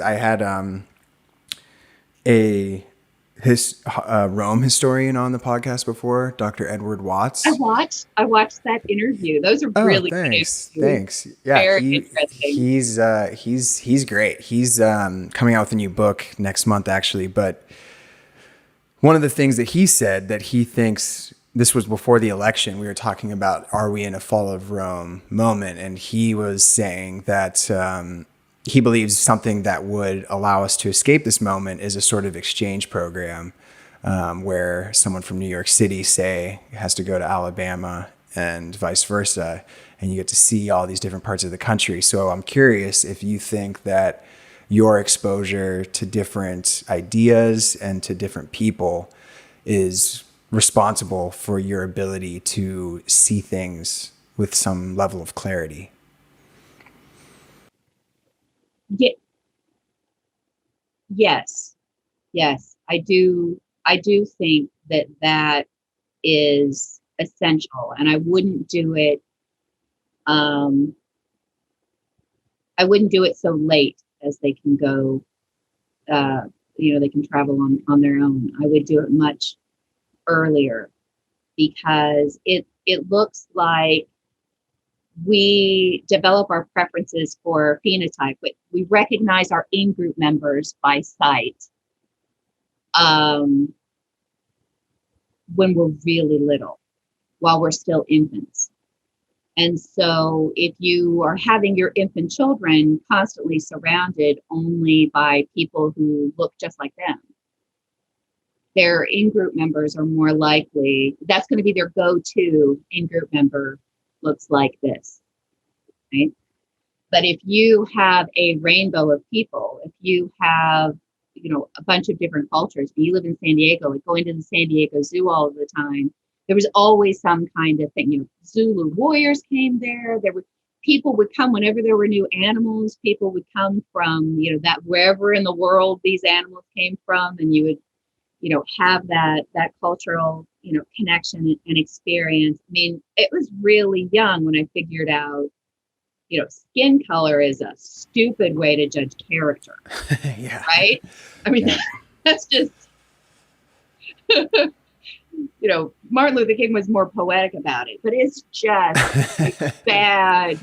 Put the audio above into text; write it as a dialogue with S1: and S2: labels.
S1: I had a Rome historian on the podcast before, Dr. Edward Watts.
S2: I watched that interview. Those are
S1: Oh,
S2: really good
S1: thanks,
S2: interviews.
S1: thanks. Yeah,
S2: Very interesting.
S1: he's great. He's coming out with a new book next month, actually. But one of the things that he said that he thinks, this was before the election, we were talking about, are we in a fall of Rome moment? And he was saying that he believes something that would allow us to escape this moment is a sort of exchange program, where someone from New York City, say, has to go to Alabama and vice versa, and you get to see all these different parts of the country. So I'm curious if you think that your exposure to different ideas and to different people is responsible for your ability to see things with some level of clarity.
S2: Ye- yes, yes, I do think that that is essential, and Um, I wouldn't do it so late as they can go. Uh, they can travel on their own. I would do it much earlier because it looks like we develop our preferences for phenotype. We recognize our in-group members by sight um, when we're really little, while we're still infants. And so if you are having your infant children constantly surrounded only by people who look just like them, their in-group members are more likely, that's going to be their go-to in-group member, looks like this, right? But if you have a rainbow of people, if you have, a bunch of different cultures, if you live in San Diego, like going to the San Diego Zoo all of the time, there was always some kind of thing. Zulu warriors came there. There were people would come whenever there were new animals. People would come from, that wherever in the world these animals came from, and you would, have that cultural, connection and experience. I mean, it was really young when I figured out skin color is a stupid way to judge character,
S1: Yeah.
S2: right? I mean,
S1: Yeah.
S2: that's just, Martin Luther King was more poetic about it, but it's just a bad